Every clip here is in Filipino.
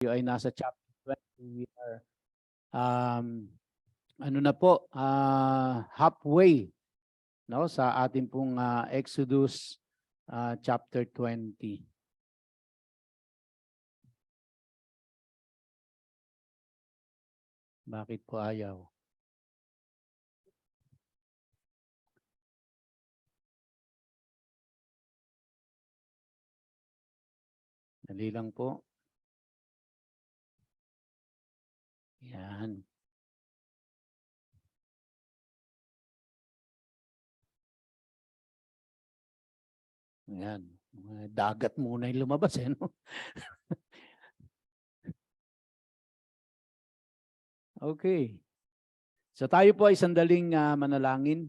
ay nasa chapter 20. We are ano na po, halfway, no, sa ating pong Exodus chapter 20. Bakit po ayaw? Dali lang po. Yan. Yan. Dagat muna yung lumabas eh, no? Okay. So tayo po ay sandaling manalangin.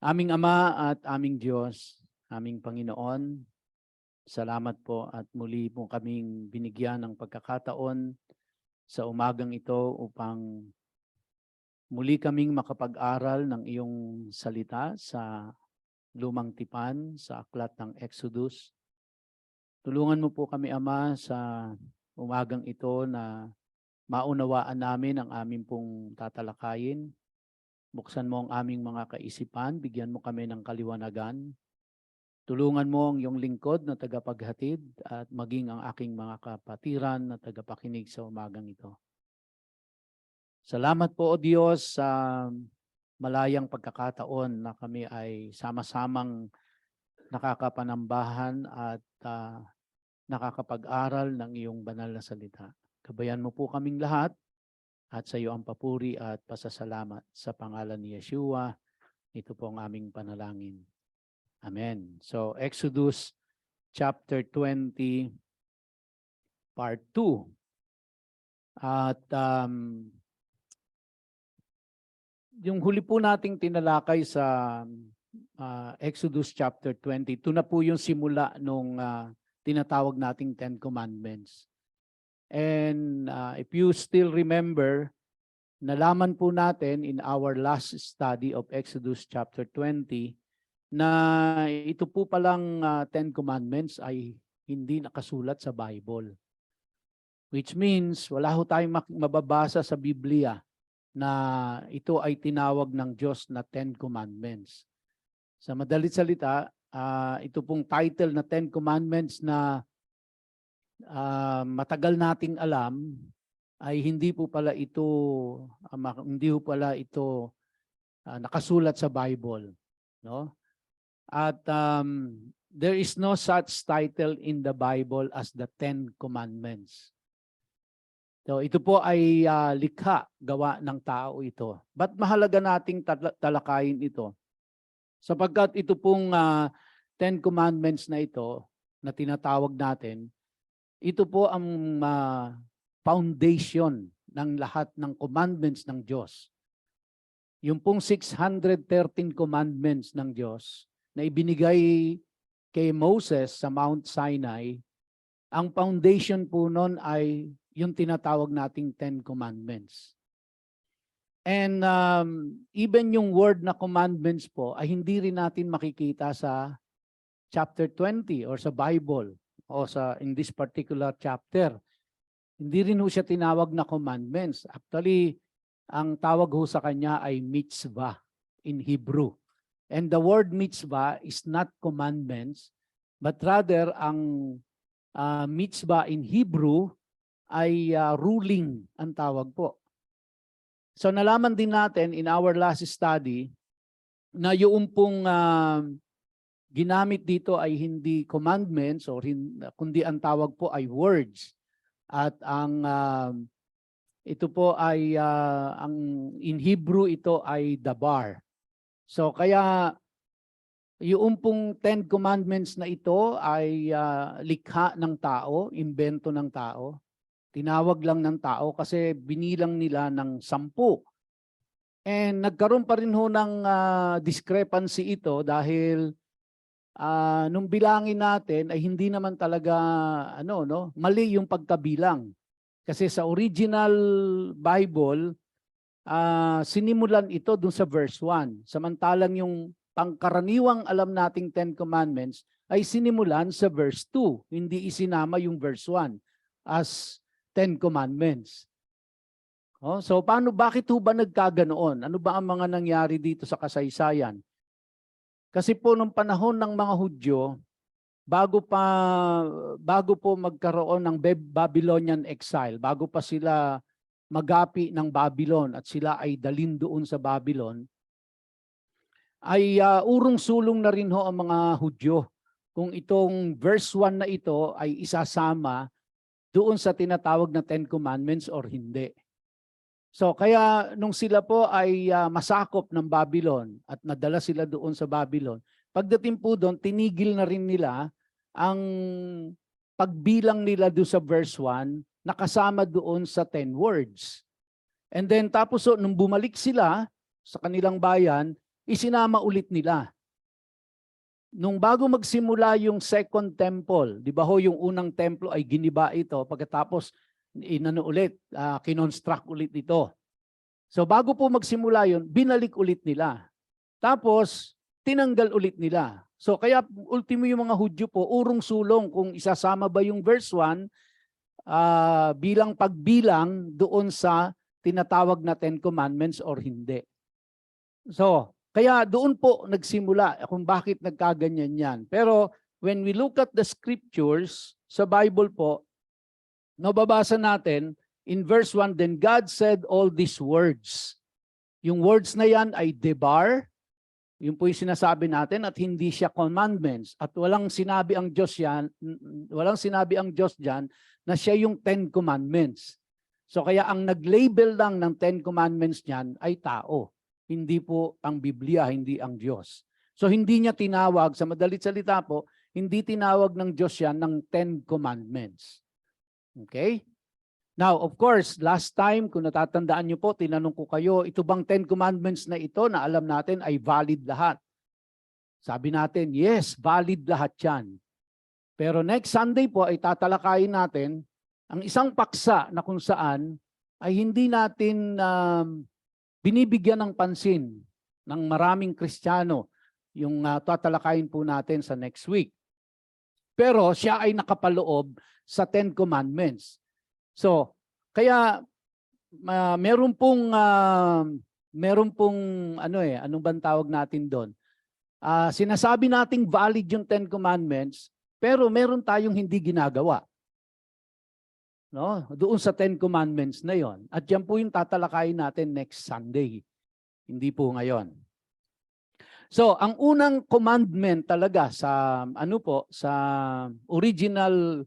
Aming Ama at aming Diyos, aming Panginoon, salamat po at muli po kaming binigyan ng pagkakataon sa umagang ito upang muli kaming makapag-aral ng iyong salita sa lumang tipan, sa aklat ng Exodus. Tulungan mo po kami, Ama, sa umagang ito na maunawaan namin ang aming pong tatalakayin. Buksan mo ang aming mga kaisipan, bigyan mo kami ng kaliwanagan. Tulungan mo ang iyong lingkod na tagapaghatid at maging ang aking mga kapatiran na tagapakinig sa umagang ito. Salamat po, O Diyos, sa malayang pagkakataon na kami ay sama-samang nakakapanambahan at nakakapag-aral ng iyong banal na salita. Gabayan mo po kaming lahat at sa iyo ang papuri at pasasalamat sa pangalan ni Yeshua. Ito po ang aming panalangin. Amen. So, Exodus chapter 20, part 2. At yung huli po nating tinalakay sa Exodus chapter 20, ito na po yung simula nung tinatawag nating 10 Commandments. And if you still remember, nalaman po natin in our last study of Exodus chapter 20 na ito po palang 10 Commandments ay hindi nakasulat sa Bible. Which means wala ho tayong mababasa sa Biblia na ito ay tinawag ng Diyos na 10 Commandments. Sa madalit salita, ito pong title na 10 Commandments na matagal nating alam ay hindi po pala ito nakasulat sa Bible, no? At there is no such title in the Bible as the 10 Commandments. So ito po ay likha, gawa ng tao ito. Ba't mahalaga nating talakayin ito? Sapagkat ito pong 10 Commandments na ito na tinatawag natin, ito po ang foundation ng lahat ng commandments ng Diyos. Yung pong 613 commandments ng Diyos na ibinigay kay Moses sa Mount Sinai, ang foundation po nun ay yung tinatawag nating 10 Commandments. And even yung word na commandments po ay hindi rin natin makikita sa chapter 20 or sa Bible o in this particular chapter. Hindi rin ho siya tinawag na commandments. Actually, ang tawag ho sa kanya ay mitzvah in Hebrew. And the word mitzvah is not commandments, but rather ang mitzvah in Hebrew ay ruling ang tawag po. So nalaman din natin in our last study na yung pong ginamit dito ay hindi commandments kundi ang tawag po ay words. At ang ito po ay ang in Hebrew ito ay dabar. So kaya yung pong 10 commandments na ito ay likha ng tao, imbento ng tao. Tinawag lang ng tao kasi binilang nila ng 10. And nagkaroon pa rin ho ng discrepancy ito dahil nung bilangin natin ay hindi naman talaga mali yung pagkabilang. Kasi sa original Bible, sinimulan ito dun sa verse 1. Samantalang yung pangkaraniwang alam nating Ten Commandments ay sinimulan sa verse 2. Hindi isinama yung verse 1 as Ten Commandments. Oh, so bakit ho ba nagkaganoon? Ano ba ang mga nangyari dito sa kasaysayan? Kasi po nung panahon ng mga Hudyo, bago po magkaroon ng Babylonian exile, bago pa sila magapi ng Babylon at sila ay dalhin doon sa Babylon, ay urong-sulong na rin ho ang mga Hudyo kung itong verse 1 na ito ay isasama doon sa tinatawag na Ten Commandments or hindi. So kaya nung sila po ay masakop ng Babylon at nadala sila doon sa Babylon, pagdating po doon, tinigil na rin nila ang pagbilang nila doon sa verse 1 na kasama doon sa 10 words. And then tapos nung bumalik sila sa kanilang bayan, isinama ulit nila. Nung bago magsimula yung second temple, di ba ho yung unang templo ay giniba ito, pagkatapos kinonstruct ulit ito. So bago po magsimula yun, binalik ulit nila. Tapos tinanggal ulit nila. So kaya ultimo yung mga Hudyo po, urong-sulong kung isasama ba yung verse 1 bilang pagbilang doon sa tinatawag na Ten Commandments or hindi. So kaya doon po nagsimula kung bakit nagkaganyan yan. Pero when we look at the scriptures sa Bible po, nababasa natin in verse 1, then God said all these words. Yung words na yan ay debar, yun po yung sinasabi natin, at hindi siya commandments. At walang sinabi ang Diyos diyan na siya yung 10 commandments. So kaya ang nag-label lang ng 10 commandments niyan ay tao. Hindi po ang Biblia, hindi ang Diyos. So hindi niya tinawag, sa madalit salita po, hindi tinawag ng Diyos yan ng 10 commandments. Okay? Now, of course, last time, kung natatandaan niyo po, tinanong ko kayo, ito bang 10 commandments na ito na alam natin ay valid lahat? Sabi natin, yes, valid lahat yan. Pero next Sunday po ay tatalakayin natin ang isang paksa na kung saan ay hindi natin binibigyan ng pansin ng maraming Kristiyano yung tatalakayin po natin sa next week. Pero siya ay nakapaloob sa 10 Commandments. So, kaya meron pong anong bang tawag natin doon? Sinasabi nating valid yung 10 Commandments, pero meron tayong hindi ginagawa. No? Doon sa 10 Commandments na yon. At yan po yung tatalakayin natin next Sunday. Hindi po ngayon. So, ang unang commandment talaga sa sa original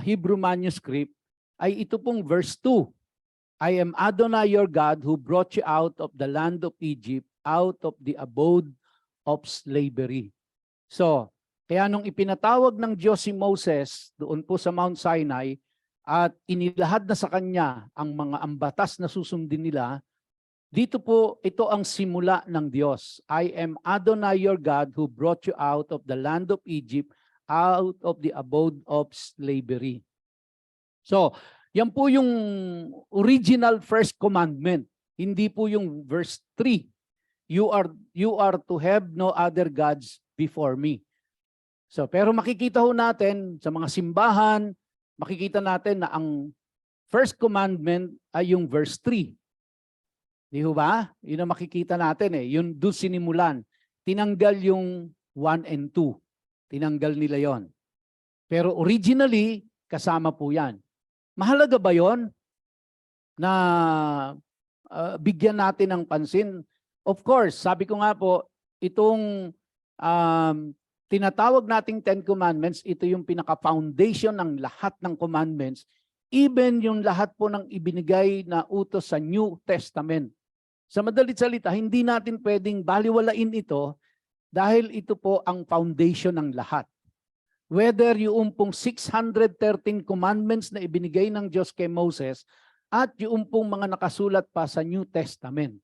Hebrew manuscript ay ito pong verse 2. I am Adonai your God who brought you out of the land of Egypt, out of the abode of slavery. So, kaya nung ipinatawag ng Diyos si Moses doon po sa Mount Sinai at inilahad na sa kanya ang mga ambatas na susundin nila, dito po ito ang simula ng Diyos. I am Adonai your God who brought you out of the land of Egypt, out of the abode of slavery. So, yan po yung original first commandment. Hindi po yung verse 3. You are to have no other gods before me. So, pero makikita ho natin sa mga simbahan, makikita natin na ang first commandment ay yung verse 3. Di ba? Yun ang makikita natin eh. Yun doon sinimulan. Tinanggal yung 1 and 2. Tinanggal nila yon. Pero originally, kasama po yan. Mahalaga ba yon na bigyan natin ng pansin? Of course, sabi ko nga po, itong tinatawag nating 10 Commandments, ito yung pinaka-foundation ng lahat ng commandments, even yung lahat po ng ibinigay na utos sa New Testament. Sa madalit salita, hindi natin pwedeng baliwalain ito dahil ito po ang foundation ng lahat. Whether yung pong 613 commandments na ibinigay ng Diyos kay Moses at yung pong mga nakasulat pa sa New Testament.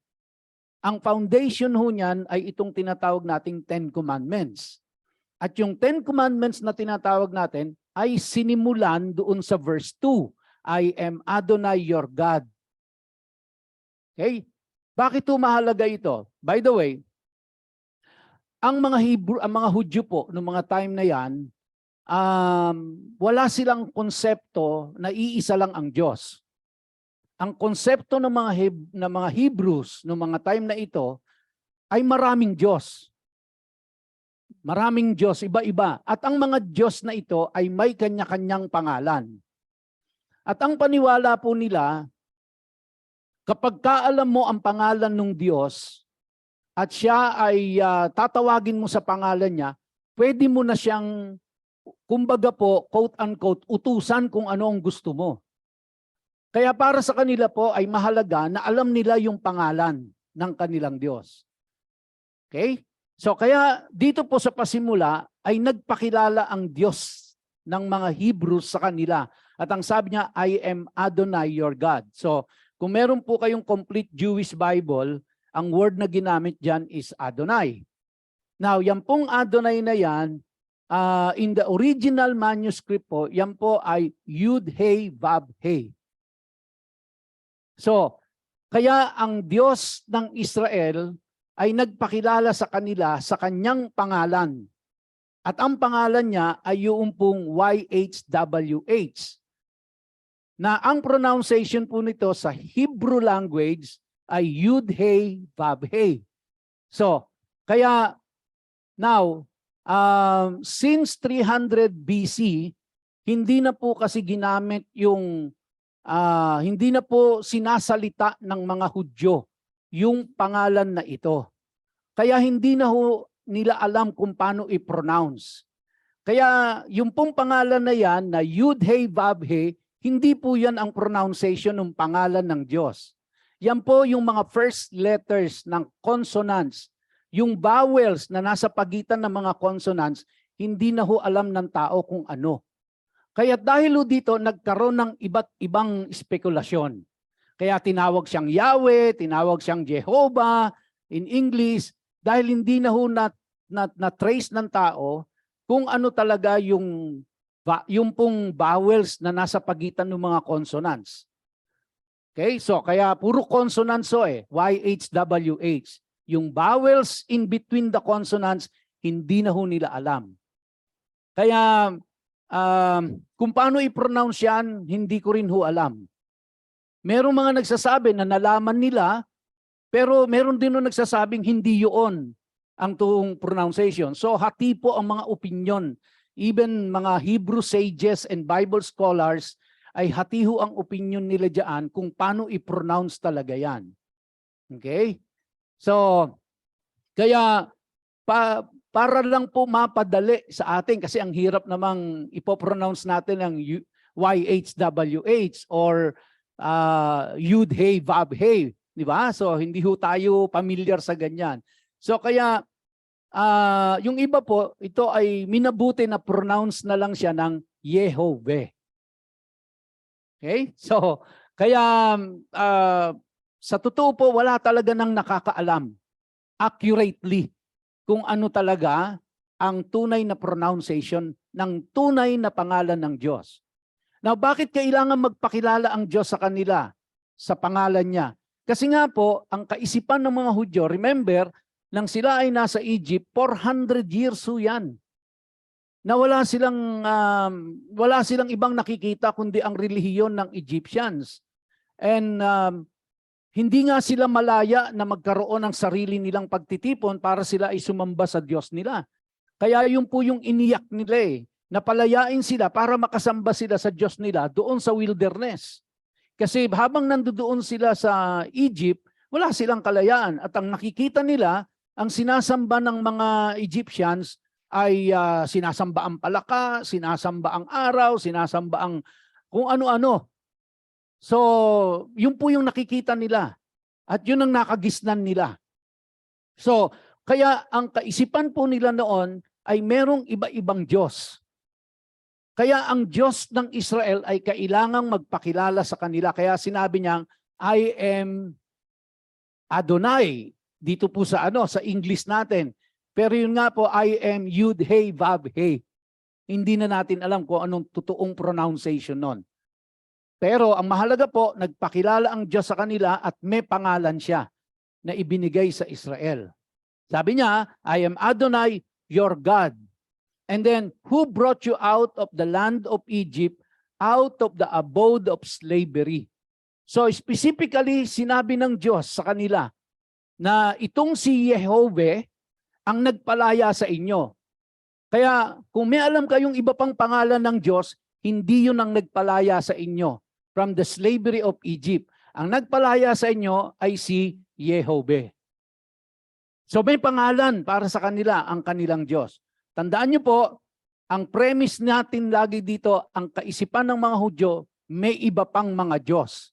Ang foundation ho niyan ay itong tinatawag nating 10 Commandments. At yung 10 Commandments na tinatawag natin ay sinimulan doon sa verse 2. I am Adonai your God. Okay? Bakit mahalaga ito? By the way, ang mga Hudyo po noong mga time na yan, wala silang konsepto na iisa lang ang Diyos. Ang konsepto ng mga Hebrews noong mga time na ito ay maraming Diyos. Maraming Diyos, iba-iba. At ang mga Diyos na ito ay may kanya-kanyang pangalan. At ang paniwala po nila, kapag kaalam mo ang pangalan ng Diyos at siya ay tatawagin mo sa pangalan niya, pwede mo na siyang, kumbaga po, quote-unquote, utusan kung ano ang gusto mo. Kaya para sa kanila po ay mahalaga na alam nila yung pangalan ng kanilang Diyos. Okay? So kaya dito po sa pasimula ay nagpakilala ang Diyos ng mga Hebrews sa kanila. At ang sabi niya, I am Adonai your God. So kung meron po kayong complete Jewish Bible, ang word na ginamit dyan is Adonai. Now, yan pong Adonai na yan, in the original manuscript po, yan po ay Yud-He-Vav-He. So, kaya ang Diyos ng Israel ay nagpakilala sa kanila sa kanyang pangalan. At ang pangalan niya ay yung pong YHWH. Na ang pronunciation po nito sa Hebrew language ay Yud-He-Vav-He. So, kaya now, since 300 BC, hindi na po kasi ginamit yung, hindi na po sinasalita ng mga Hudyo yung pangalan na ito. Kaya hindi na ho nila alam kung paano i-pronounce. Kaya yung pong pangalan na yan, na Yud-He-Vav-He, hindi po yan ang pronunciation ng pangalan ng Diyos. Yan po yung mga first letters ng consonants. Yung vowels na nasa pagitan ng mga consonants, hindi na ho alam ng tao kung ano. Kaya dahil ho dito, nagkaroon ng iba't ibang spekulasyon. Kaya tinawag siyang Yahweh, tinawag siyang Jehovah in English, dahil hindi na ho na-trace ng tao kung ano talaga yung pong vowels na nasa pagitan ng mga consonants. Okay, so kaya puro consonants YHWH. Yung vowels in between the consonants, hindi na ho nila alam. Kaya kung paano i-pronounce yan, hindi ko rin ho alam. Merong mga nagsasabi na nalaman nila, pero meron din nung nagsasabing hindi yun ang tuong pronunciation. So hati po ang mga opinion. Even mga Hebrew sages and Bible scholars ay hati ho ang opinion nila diyan kung paano i-pronounce talaga yan. Okay? So, kaya para lang po mapadali sa atin, kasi ang hirap namang ipopronounce natin ang YHWH or Yud-He-Vav-He, di ba? So hindi ho tayo familiar sa ganyan. So kaya yung iba po, ito ay minabuti na pronounce na lang siya ng Yehovah. Okay? So kaya sa totoo po, wala talaga nang nakakaalam accurately kung ano talaga ang tunay na pronunciation ng tunay na pangalan ng Diyos. Now, bakit kailangan magpakilala ang Diyos sa kanila sa pangalan niya? Kasi nga po, ang kaisipan ng mga Hudyo, remember, nang sila ay nasa Egypt, 400 years ho yan. Na wala silang ibang nakikita kundi ang relihiyon ng Egyptians. And hindi nga sila malaya na magkaroon ng sarili nilang pagtitipon para sila ay sumamba sa Diyos nila. Kaya yun po yung iniyak nila napalayain sila para makasamba sila sa Diyos nila doon sa wilderness. Kasi habang nandoon sila sa Egypt, wala silang kalayaan. At ang nakikita nila, ang sinasamba ng mga Egyptians ay sinasamba ang palaka, sinasamba ang araw, sinasamba ang kung ano-ano. So, yun po yung nakikita nila. At yun ang nakagisnan nila. So, kaya ang kaisipan po nila noon ay merong iba-ibang Diyos. Kaya ang Diyos ng Israel ay kailangang magpakilala sa kanila. Kaya sinabi niyang, I am Adonai. Dito po sa sa English natin. Pero yun nga po, I am Yud-He-Vav-He. Hindi na natin alam kung anong totoong pronunciation nun. Pero ang mahalaga po, nagpakilala ang Diyos sa kanila at may pangalan siya na ibinigay sa Israel. Sabi niya, I am Adonai, your God. And then, who brought you out of the land of Egypt, out of the abode of slavery? So specifically, sinabi ng Diyos sa kanila na itong si Jehovah ang nagpalaya sa inyo. Kaya kung may alam kayong iba pang pangalan ng Diyos, hindi yun ang nagpalaya sa inyo from the slavery of Egypt. Ang nagpalaya sa inyo ay si Jehovah. So may pangalan para sa kanila ang kanilang Diyos. Tandaan niyo po, ang premise natin lagi dito, ang kaisipan ng mga Hudyo, may iba pang mga Diyos.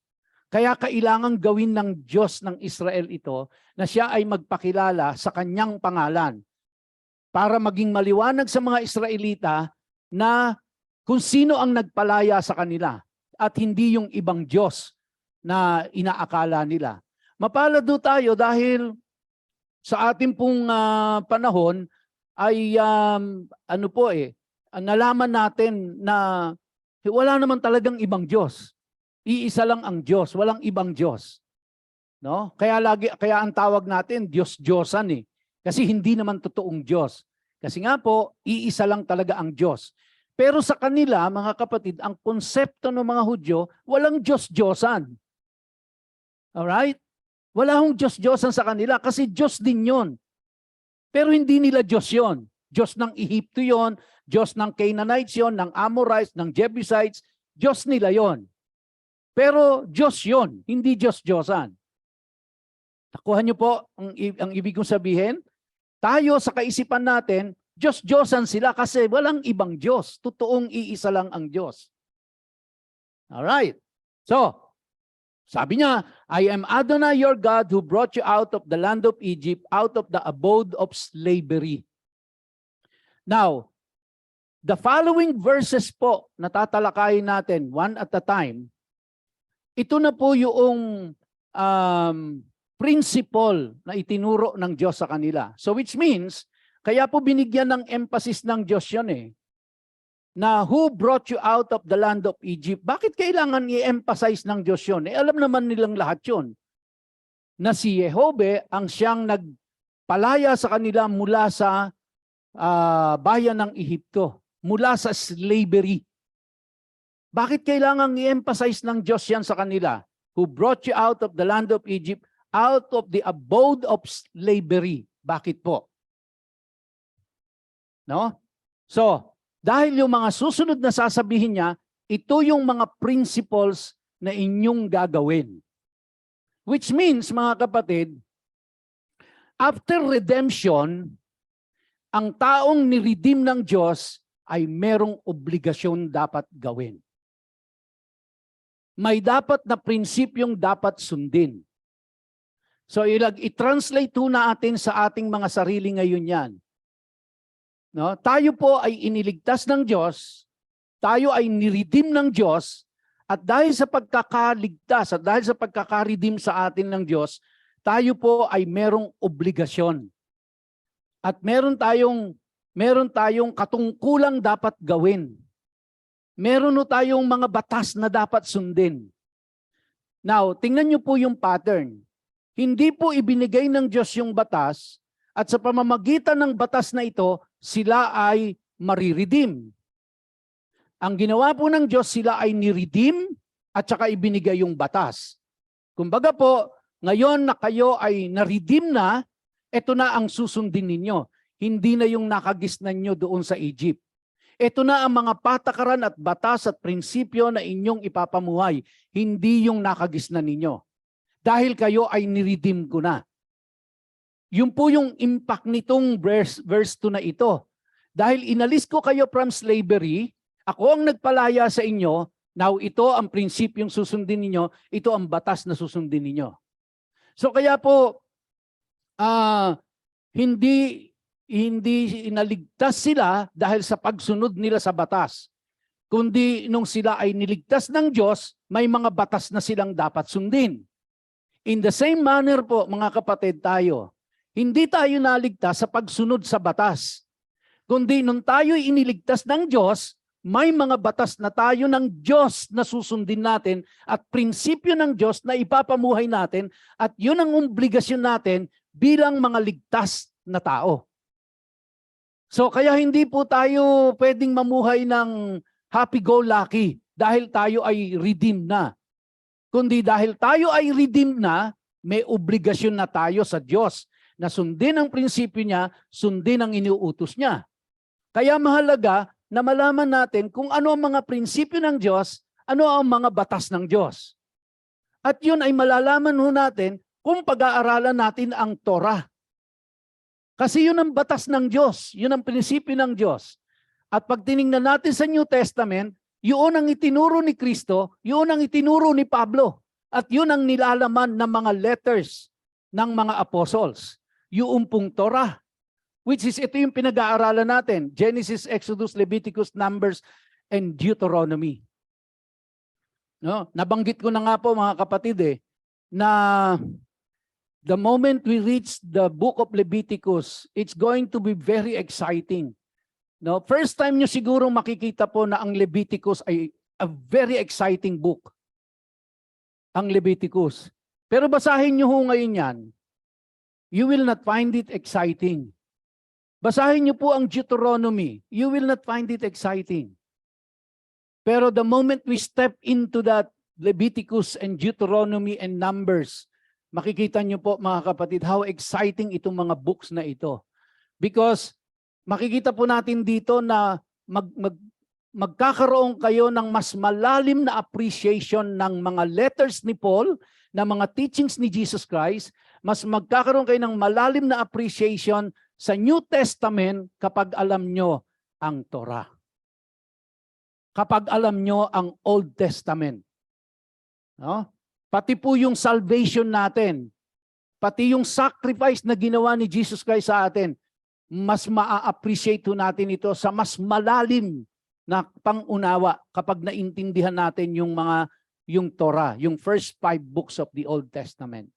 Kaya kailangan gawin ng Diyos ng Israel ito na siya ay magpakilala sa kanyang pangalan para maging maliwanag sa mga Israelita na kung sino ang nagpalaya sa kanila at hindi yung ibang Diyos na inaakala nila. Mapalad do tayo dahil sa ating pong panahon ay nalaman natin na wala naman talagang ibang Diyos. Iisa lang ang Diyos, walang ibang Diyos. No? Kaya ang tawag natin Diyos-Diyosan eh. Kasi hindi naman totoong Diyos. Kasi nga po, iisa lang talaga ang Diyos. Pero sa kanila, mga kapatid, ang konsepto ng mga Hudyo, walang Diyos-Diyosan. Alright? Wala hong Diyos-Diyosan sa kanila kasi Diyos din yon. Pero hindi nila Diyos yon. Diyos ng Ehipto yon, Diyos ng Canaanites yon, ng Amorites, ng Jebusites, Diyos nila yon. Pero Diyos yon, hindi Diyos-Diyosan. Nakuha niyo po ang ibig kong sabihin? Tayo sa kaisipan natin, Diyos-Diyosan sila kasi walang ibang Diyos. Totoong iisa lang ang Diyos. Alright. So, sabi niya, I am Adonai your God who brought you out of the land of Egypt, out of the abode of slavery. Now, the following verses po, natatalakayin natin one at a time. Ito na po yung principle na itinuro ng Diyos sa kanila. So which means, kaya po binigyan ng emphasis ng Diyos yun eh. Na who brought you out of the land of Egypt? Bakit kailangan i-emphasize ng Diyos yun? Eh alam naman nilang lahat yun. Na si Jehovah ang siyang nagpalaya sa kanila mula sa bayan ng Ehipto. Mula sa slavery. Bakit kailangan i-emphasize ng Diyos yan sa kanila? Who brought you out of the land of Egypt, out of the abode of slavery. Bakit po? No? So, dahil yung mga susunod na sasabihin niya, ito yung mga principles na inyong gagawin. Which means, mga kapatid, after redemption, ang taong niredeem ng Diyos ay merong obligasyon dapat gawin. May dapat na prinsipyong dapat sundin. So i-translate po natin sa ating mga sarili ngayon yan. No? Tayo po ay iniligtas ng Diyos, tayo ay niredeem ng Diyos, at dahil sa pagkakaligtas at dahil sa pagkakaredeem sa atin ng Diyos, tayo po ay merong obligasyon. At meron tayong katungkulang dapat gawin. Meron no tayong mga batas na dapat sundin. Now, tingnan niyo po yung pattern. Hindi po ibinigay ng Diyos yung batas at sa pamamagitan ng batas na ito, sila ay mariredeem. Ang ginawa po ng Diyos, sila ay niredeem at saka ibinigay yung batas. Kumbaga po, ngayon na kayo ay naredeem na, ito na ang susundin ninyo. Hindi na yung nakagisnan nyo doon sa Egypt. Ito na ang mga patakaran at batas at prinsipyo na inyong ipapamuhay. Hindi yung nakagisnan ninyo. Dahil kayo ay niredeem ko na. Yun po yung impact nitong verse 2 na ito. Dahil inalis ko kayo from slavery, ako ang nagpalaya sa inyo, now ito ang prinsipyong susundin ninyo, ito ang batas na susundin ninyo. So kaya po, hindi inaligtas sila dahil sa pagsunod nila sa batas. Kundi nung sila ay niligtas ng Diyos, may mga batas na silang dapat sundin. In the same manner po, mga kapatid tayo, hindi tayo naligtas sa pagsunod sa batas. Kundi nung tayo iniligtas ng Diyos, may mga batas na tayo ng Diyos na susundin natin at prinsipyo ng Diyos na ipapamuhay natin at yun ang obligasyon natin bilang mga ligtas na tao. So kaya hindi po tayo pwedeng mamuhay ng happy-go-lucky dahil tayo ay redeemed na. Kundi dahil tayo ay redeemed na, may obligasyon na tayo sa Diyos na sundin ang prinsipyo niya, sundin ang iniuutos niya. Kaya mahalaga na malaman natin kung ano ang mga prinsipyo ng Diyos, ano ang mga batas ng Diyos. At yun ay malalaman ho natin kung pag-aaralan natin ang Torah. Kasi yun ang batas ng Diyos, yun ang prinsipyo ng Diyos. At pag tiningnan natin sa New Testament, yun ang itinuro ni Kristo, yun ang itinuro ni Pablo. At yun ang nilalaman ng mga letters ng mga apostles. Yung pong Torah. Which is, ito yung pinag-aaralan natin. Genesis, Exodus, Leviticus, Numbers, and Deuteronomy. No? Nabanggit ko na nga po mga kapatid na the moment we reach the book of Leviticus, it's going to be very exciting. No, first time nyo siguro makikita po na ang Leviticus ay a very exciting book. Ang Leviticus. Pero basahin nyo ho ngayon yan. You will not find it exciting. Basahin nyo po ang Deuteronomy. You will not find it exciting. Pero the moment we step into that Leviticus and Deuteronomy and Numbers, makikita nyo po mga kapatid how exciting itong mga books na ito. Because makikita po natin dito na magkakaroon kayo ng mas malalim na appreciation ng mga letters ni Paul, ng mga teachings ni Jesus Christ, mas magkakaroon kayo ng malalim na appreciation sa New Testament kapag alam nyo ang Torah. Kapag alam nyo ang Old Testament. No? Pati po yung salvation natin, pati yung sacrifice na ginawa ni Jesus Christ sa atin, mas maa-appreciate natin ito sa mas malalim na pangunawa kapag naintindihan natin yung Torah, yung first 5 books of the Old Testament.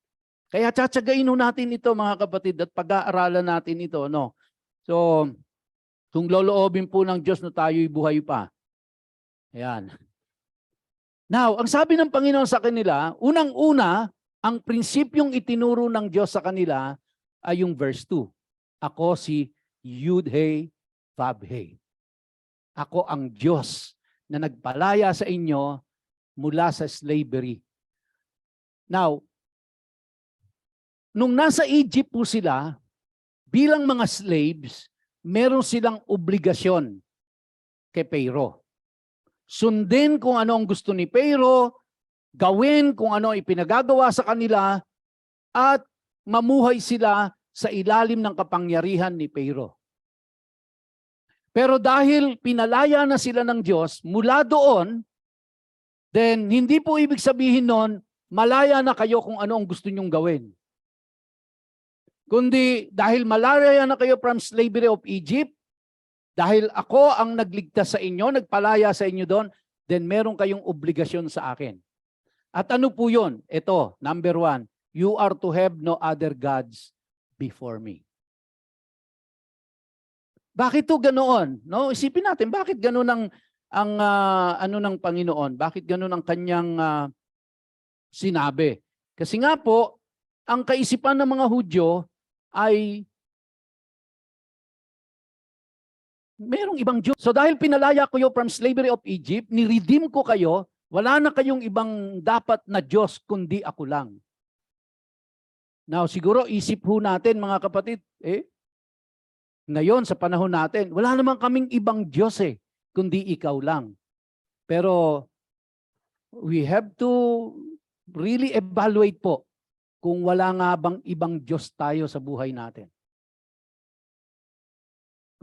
Kaya tsatsagain natin ito mga kapatid at pag-aaralan natin ito. No? So, kung loloobin po ng Diyos na tayo'y buhay pa. Ayan. Now, ang sabi ng Panginoon sa kanila, unang-una, ang prinsipyong itinuro ng Diyos sa kanila ay yung verse 2. Ako si Yud-He, Vav-He. Ako ang Diyos na nagpalaya sa inyo mula sa slavery. Now, nung nasa Egypt po sila, bilang mga slaves, meron silang obligasyon kay Pharaoh. Sundin kung ano ang gusto ni Pharaoh, gawin kung ano ipinagagawa sa kanila, at mamuhay sila sa ilalim ng kapangyarihan ni Pharaoh. Pero dahil pinalaya na sila ng Diyos, mula doon, then hindi po ibig sabihin nun, malaya na kayo kung ano ang gusto nyong gawin. Kundi dahil malaya na kayo from slavery of Egypt, dahil ako ang nagligtas sa inyo, nagpalaya sa inyo doon, then meron kayong obligasyon sa akin. At ano po yun? Ito, number 1, you are to have no other gods before me. Bakit to ganoon? No, isipin natin bakit ganoon ang ano ng Panginoon? Bakit ganoon ang kanyang sinabi? Kasi nga po, ang kaisipan ng mga Hudyo ay merong ibang Diyos. So dahil pinalaya ko kayo from slavery of Egypt, ni-redeem ko kayo, wala na kayong ibang dapat na Diyos kundi ako lang. Now siguro isip ho natin mga kapatid, ngayon sa panahon natin, wala naman kaming ibang Diyos kundi ikaw lang. Pero we have to really evaluate po kung wala nga bang ibang Diyos tayo sa buhay natin.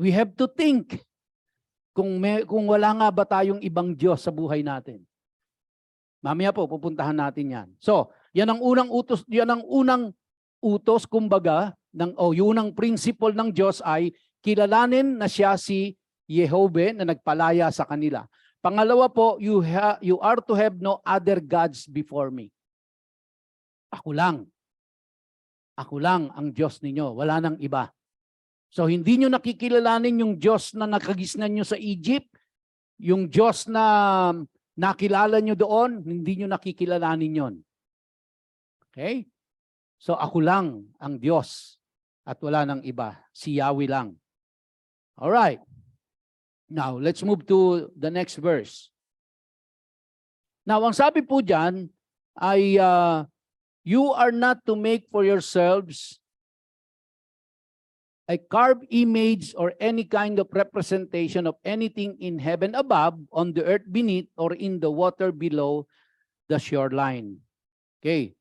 We have to think kung wala nga ba tayong ibang Diyos sa buhay natin. Mamaya po pupuntahan natin 'yan. So, yan ang unang utos kumbaga yun ang principle ng Diyos ay kilalanin na siya si Jehovah na nagpalaya sa kanila. Pangalawa po, you are to have no other gods before me. Ako lang. Ako lang ang Diyos ninyo, wala nang iba. So hindi nyo nakikilalanin yung Diyos na nakagisnan nyo sa Egypt, yung Diyos na nakilala nyo doon, hindi nyo nakikilalanin yon. Okay? So ako lang ang Diyos. At wala nang iba. Si Yahweh lang. Alright. Now, let's move to the next verse. Now, ang sabi po dyan ay, you are not to make for yourselves a carved image or any kind of representation of anything in heaven above, on the earth beneath, or in the water below the shoreline. Okay.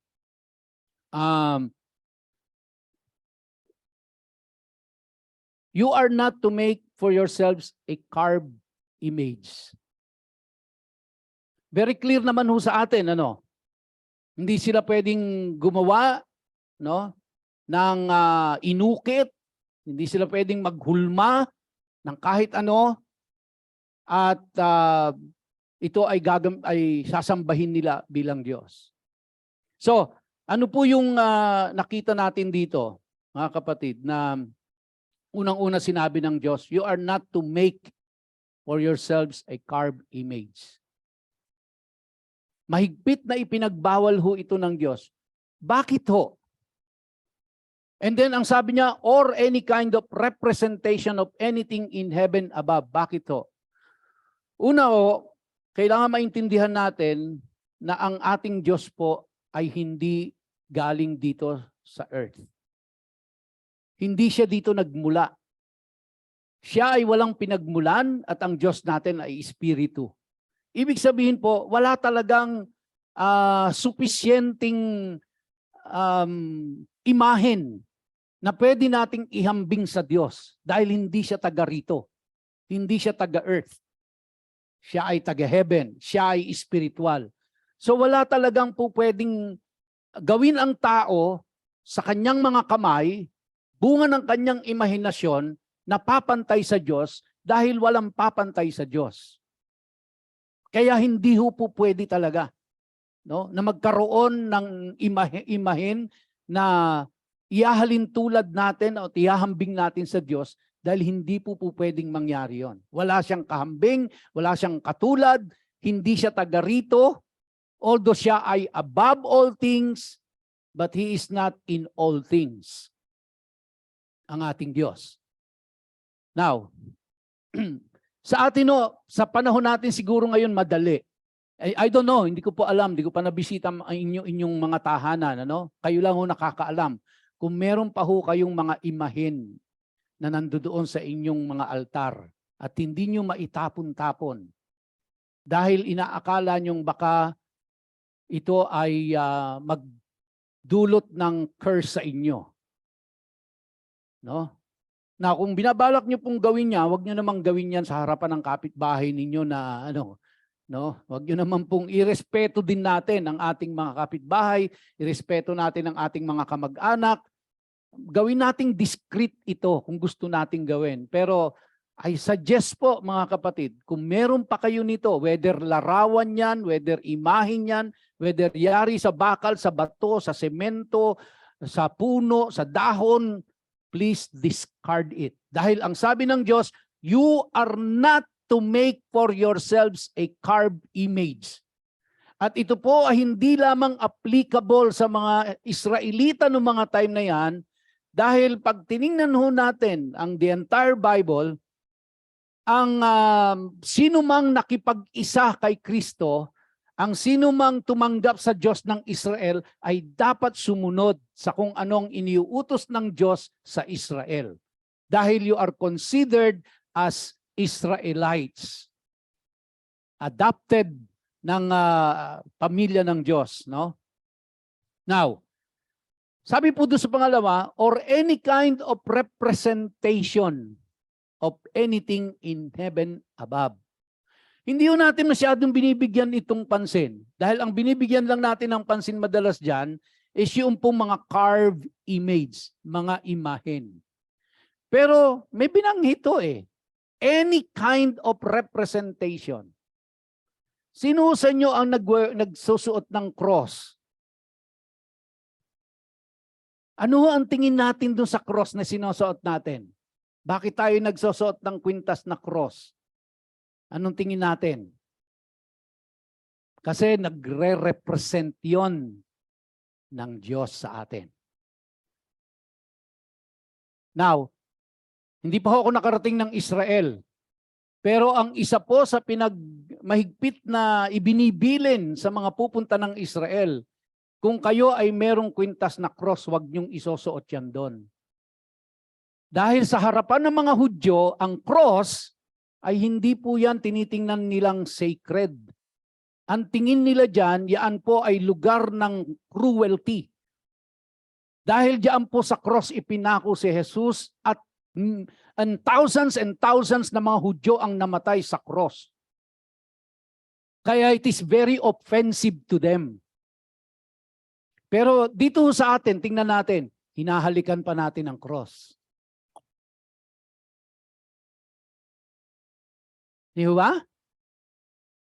You are not to make for yourselves a carved image. Very clear naman ho sa atin, ano? Hindi sila pwedeng gumawa, no, ng inukit. Hindi sila pwedeng maghulma ng kahit ano, at ito ay sasambahin nila bilang Diyos. So, ano po yung nakita natin dito, mga kapatid, na unang-una sinabi ng Diyos, you are not to make for yourselves a carved image. Mahigpit na ipinagbawal ho ito ng Diyos. Bakit ho? And then ang sabi niya, or any kind of representation of anything in heaven above. Bakit ho? Una ho, kailangan maintindihan natin na ang ating Diyos po ay hindi galing dito sa earth. Hindi siya dito nagmula. Siya ay walang pinagmulan at ang Diyos natin ay Espiritu. Ibig sabihin po, wala talagang sufisyenteng imahen na pwede nating ihambing sa Diyos dahil hindi siya taga rito. Hindi siya taga earth. Siya ay taga heaven. Siya ay spiritual. So wala talagang po pwedeng gawin ang tao sa kanyang mga kamay, bunga ng kanyang imahinasyon na papantay sa Diyos dahil walang papantay sa Diyos. Kaya hindi ho po pwede talaga, no, na magkaroon ng imahin na ihahalin tulad natin o ihahambing natin sa Diyos dahil hindi po pwedeng mangyari yon. Wala siyang kahambing, wala siyang katulad, hindi siya taga rito, although siya ay above all things, but He is not in all things. Ang ating Diyos. Now, sa atin no, sa panahon natin siguro ngayon madali. I don't know, hindi ko po alam, hindi ko pa nabisita ang inyong mga tahanan, ano? Kayo lang ho nakakaalam. Kung meron pa ho kayong mga imahin na nandoon sa inyong mga altar at hindi nyo maitapon-tapon dahil inaakala nyong baka ito ay magdulot ng curse sa inyo. No? Na kung binabalak nyo pong gawin niya, huwag nyo namang gawin yan sa harapan ng kapitbahay ninyo na ano, no? Huwag nyo naman pong irespeto din natin ang ating mga kapitbahay, irespeto natin ang ating mga kamag-anak. Gawin nating discreet ito kung gusto nating gawin. Pero I suggest po mga kapatid, kung meron pa kayo nito, whether larawan yan, whether imahin yan, whether yari sa bakal, sa bato, sa semento, sa puno, sa dahon, please discard it. Dahil ang sabi ng Diyos, you are not to make for yourselves a carved image. At ito po ay hindi lamang applicable sa mga Israelita noong mga time na yan, dahil pag tiningnan ho natin ang the entire Bible, ang sino mang nakipag-isa kay Kristo, ang sino mang tumanggap sa Diyos ng Israel ay dapat sumunod sa kung anong iniuutos ng Diyos sa Israel. Dahil you are considered as Israelites. Adopted ng pamilya ng Diyos. No? Now, sabi po doon sa pangalawa, or any kind of representation of anything in heaven above. Hindi yun natin masyadong binibigyan itong pansin. Dahil ang binibigyan lang natin ng pansin madalas dyan is yung pong mga carved image, mga imahen. Pero may binanggit ito eh. Any kind of representation. Sino sa inyo ang nagsusuot ng cross? Ano ang tingin natin dun sa cross na sinusuot natin? Bakit tayo nagsusuot ng kwintas na cross? Anong tingin natin? Kasi nagre-represent yon. ng Diyos sa atin. Now, hindi pa ako nakarating ng Israel. Pero ang isa po sa mahigpit na ibinibilin sa mga pupunta ng Israel, kung kayo ay merong kwintas na cross, wag niyong isusuot yan doon. Dahil sa harapan ng mga Hudyo, ang cross ay hindi po yan tinitingnan nilang sacred. Ang tingin nila dyan, yan po ay lugar ng cruelty. Dahil diyan po sa cross ipinako si Jesus at thousands na mga Hudyo ang namatay sa cross. Kaya it is very offensive to them. Pero dito sa atin, tingnan natin, hinahalikan pa natin ang cross. Di ba?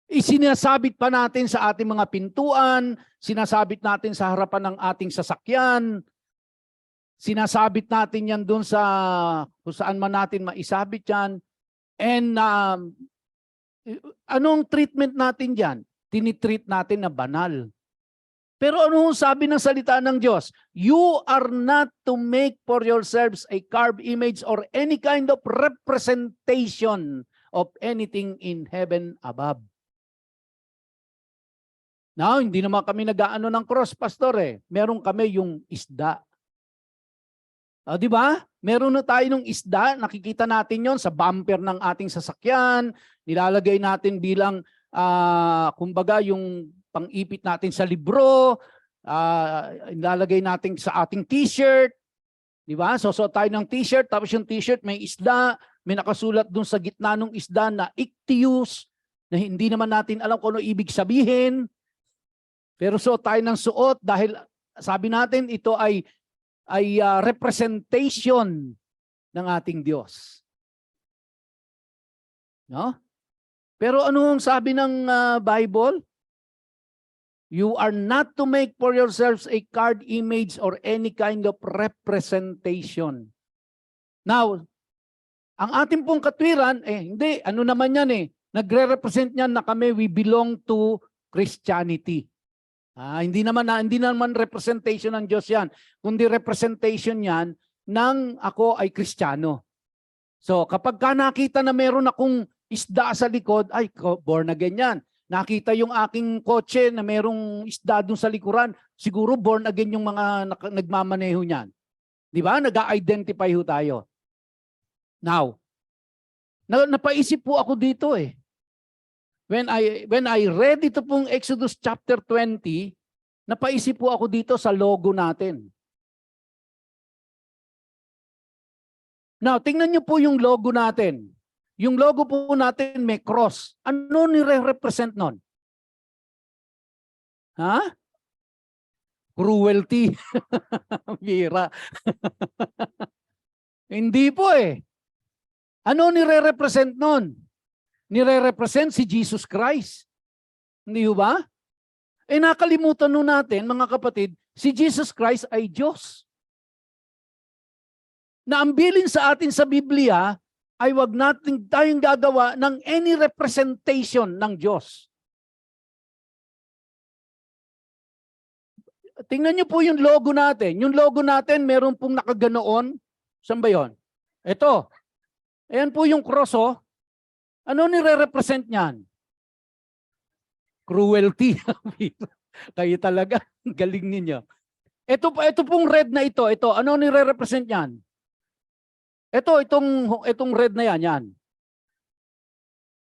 Isinasabit pa natin sa ating mga pintuan, sinasabit natin sa harapan ng ating sasakyan, sinasabit natin yan doon sa kung saan man natin maisabit yan. And anong treatment natin dyan? Tinitreat natin na banal. Pero ano sabi ng salita ng Diyos? You are not to make for yourselves a carved image or any kind of representation of anything in heaven above. Now, hindi naman kami nag-aano ng cross, pastor eh. Meron kami yung isda. Di ba? Meron na tayo ng isda, nakikita natin yon sa bumper ng ating sasakyan, nilalagay natin bilang, kumbaga yung pang-ipit natin sa libro, nilalagay natin sa ating t-shirt, di ba? So tayo ng t-shirt, tapos yung t-shirt may isda, may nakasulat dun sa gitna ng isda na Ichthyios, na hindi naman natin alam kung ano ibig sabihin. Pero tayo ng suot dahil sabi natin ito ay representation ng ating Diyos. No? Pero ano ang sabi ng Bible? You are not to make for yourselves a carved image or any kind of representation. Now, ang ating pong katwiran, hindi, ano naman yan nagre-represent niyan na kami, we belong to Christianity. Hindi naman representation ng Diyos yan, kundi representation yan ng ako ay Kristiyano. So kapag nakita na meron akong isda sa likod, ay born again yan. Nakita yung aking kotse na merong isda dun sa likuran, siguro born again yung mga nagmamaneho niyan. Di ba? Nag-identify ho tayo. Now, napaisip po ako dito When I read ito pong Exodus chapter 20, napaisip po ako dito sa logo natin. Now, tingnan niyo po yung logo natin. Yung logo po natin may cross. Ano nire-represent nun? Cruelty. Bira. Hindi po Ano nire-represent nun? Nire-represent si Jesus Christ. Hindi ba? Nakalimutan nun natin, mga kapatid, si Jesus Christ ay Diyos. Na ang bilin sa atin sa Biblia ay wag natin tayong gagawa ng any representation ng Diyos. Tingnan niyo po yung logo natin. Yung logo natin, meron pong nakaganoon. Saan ba yun? Ito. Ayan po yung cross Ano nire-represent niyan? Cruelty. Kayo talaga, galing ninyo. Ito pong red na ito, ano nire-represent niyan? Itong red na yan.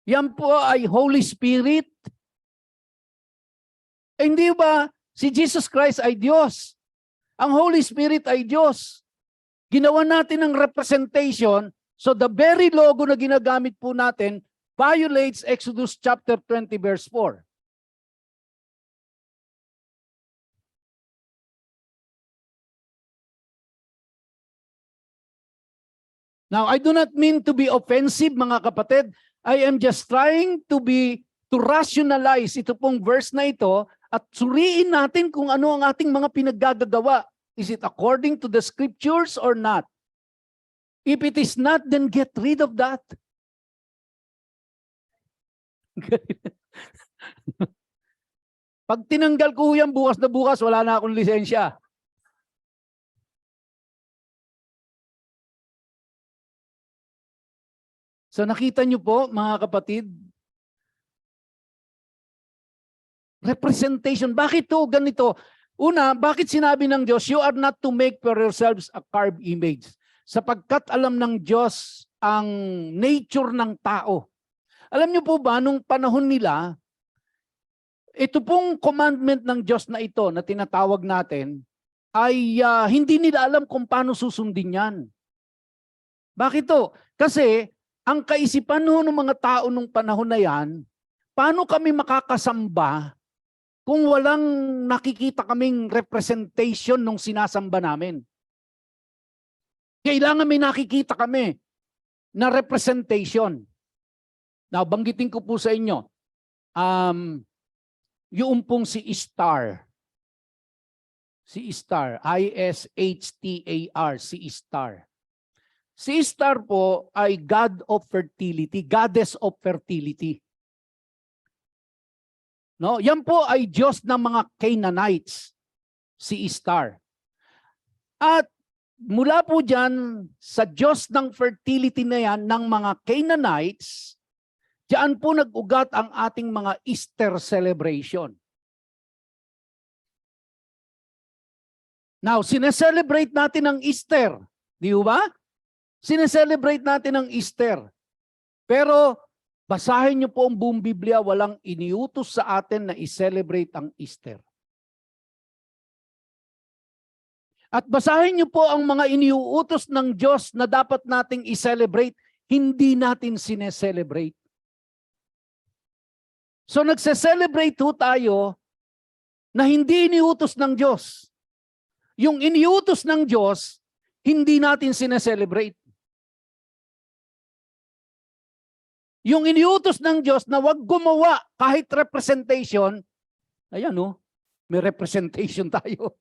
Yan po ay Holy Spirit. Hindi ba si Jesus Christ ay Diyos? Ang Holy Spirit ay Diyos. Ginawa natin ng representation, so the very logo na ginagamit po natin violates Exodus chapter 20 verse 4. Now, I do not mean to be offensive, mga kapatid. I am just trying to rationalize ito pong verse na ito at suriin natin kung ano ang ating mga pinaggagawa. Is it according to the scriptures or not? If it is not, then get rid of that. Pag tinanggal ko yan bukas na bukas, wala na akong lisensya. So nakita niyo po mga kapatid, representation. Bakit to ganito? Una, bakit sinabi ng Diyos, you are not to make for yourselves a carved image? Sapagkat alam ng Diyos ang nature ng tao. Alam niyo po ba, nung panahon nila, ito pong commandment ng Diyos na ito na tinatawag natin, ay hindi nila alam kung paano susundin yan. Bakit to? Kasi ang kaisipan ng mga tao nung panahon na yan, paano kami makakasamba kung walang nakikita kaming representation nung sinasamba namin? Kailangan may nakikita kami na representation. Now, banggitin ko po sa inyo, yung pong si Ishtar. Si Ishtar, I-S-H-T-A-R, si Ishtar. Si Ishtar po ay God of fertility, goddess of fertility. No, yan po ay Diyos ng mga Canaanites, si Ishtar. At mula po diyan sa Diyos ng fertility na yan ng mga Canaanites, diyan po nag-ugat ang ating mga Easter celebration. Now, sineselebrate natin ang Easter. Di ba? Sineselebrate natin ang Easter. Pero basahin niyo po ang buong Biblia, walang iniutos sa atin na i-celebrate ang Easter. At basahin niyo po ang mga iniuutos ng Diyos na dapat nating i-celebrate, hindi natin sineselebrate. So nagse-celebrate ho tayo na hindi iniutos ng Diyos. Yung iniutos ng Diyos, hindi natin sineselebrate. Yung iniutos ng Diyos na wag gumawa kahit representation, ayan may representation tayo.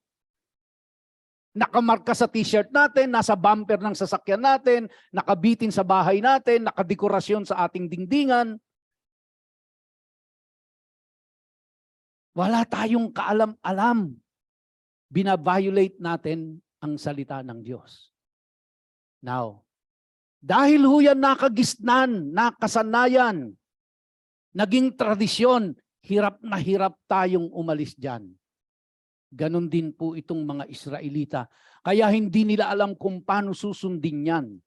Nakamarka sa t-shirt natin, nasa bumper ng sasakyan natin, nakabitin sa bahay natin, nakadekorasyon sa ating dingdingan. Wala tayong kaalam-alam. Binaviolate natin ang salita ng Diyos. Now, dahil ho yan nakagisnan, nakasanayan, naging tradisyon, hirap na hirap tayong umalis dyan. Ganon din po itong mga Israelita. Kaya hindi nila alam kung paano susundin yan.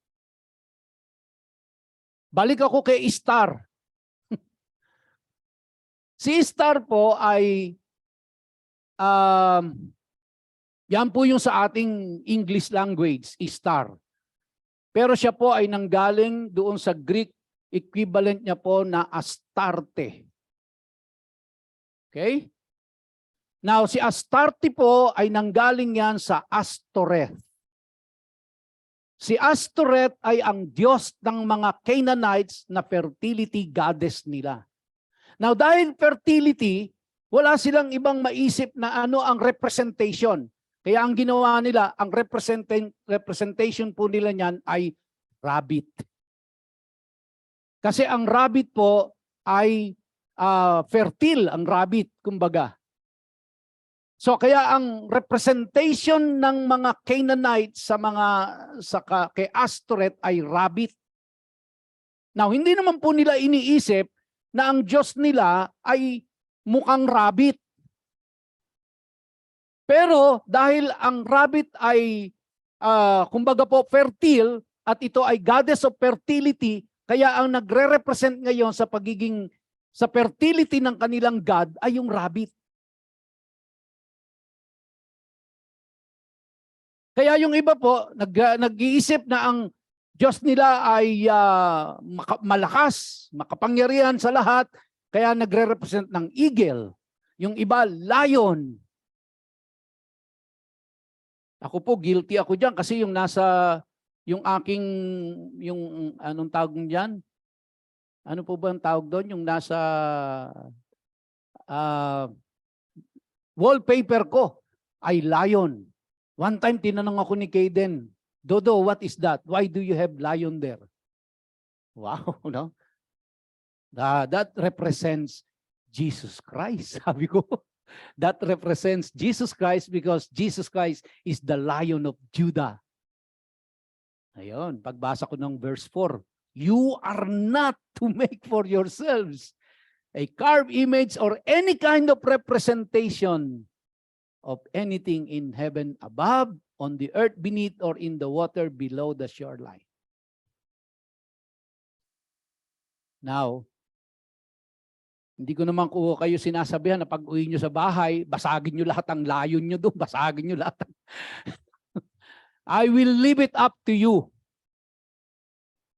Balik ako kay Ishtar. Si Ishtar po ay, yan po yung sa ating English language, Ishtar. Pero siya po ay nanggaling doon sa Greek, equivalent niya po na Astarte. Okay? Now, si Astarte po ay nanggaling yan sa Astoreth. Si Astoreth ay ang Diyos ng mga Canaanites na fertility goddess nila. Now, dahil fertility, wala silang ibang maisip na ano ang representation. Kaya ang ginawa nila, ang representation po nila niyan ay rabbit. Kasi ang rabbit po ay fertile, ang rabbit, kumbaga. So kaya ang representation ng mga Canaanites kay Astoreth ay rabbit. Now, hindi naman po nila iniisip na ang Diyos nila ay mukhang rabbit. Pero dahil ang rabbit ay kumbaga po fertile at ito ay goddess of fertility, kaya ang nagre-represent ngayon sa fertility ng kanilang god ay yung rabbit. Kaya yung iba po nag-iisip na ang Diyos nila ay malakas, makapangyarihan sa lahat, kaya nagre-represent ng eagle. Yung iba, lion. Ako po, guilty ako dyan kasi yung anong tawag dyan? Ano po ba ang tawag doon? Yung nasa wallpaper ko ay lion. One time, tinanong ako ni Kaden, Dodo, what is that? Why do you have lion there? Wow, no? That represents Jesus Christ, sabi ko. That represents Jesus Christ because Jesus Christ is the Lion of Judah. Ayun, pagbasa ko ng verse 4, You are not to make for yourselves a carved image or any kind of representation of anything in heaven above, on the earth beneath, or in the water below the shoreline. Now, hindi ko naman ko kayo sinasabihan na pag uwi nyo sa bahay, basagin nyo lahat ang layon nyo doon, basagin nyo lahat. I will leave it up to you.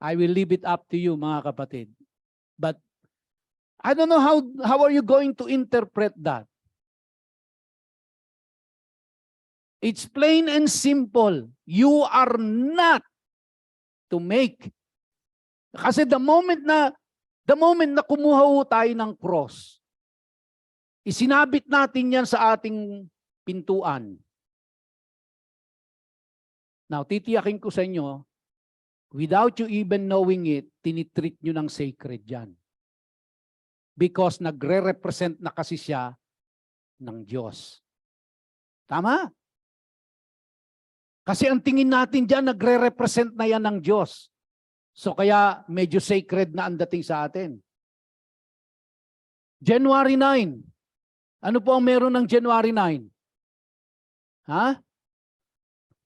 I will leave it up to you, mga kapatid. But I don't know how are you going to interpret that? It's plain and simple. You are not to make. Kasi the moment na kumuha tayo ng cross, isinabit natin yan sa ating pintuan. Now, titiyakin ko sa inyo, without you even knowing it, tinitreat nyo ng sacred yan. Because nagre-represent na kasi siya ng Diyos. Tama? Kasi ang tingin natin dyan, nagre-represent na yan ng Diyos. So kaya medyo sacred na ang dating sa atin. January 9. Ano po ang meron ng January 9? Ha?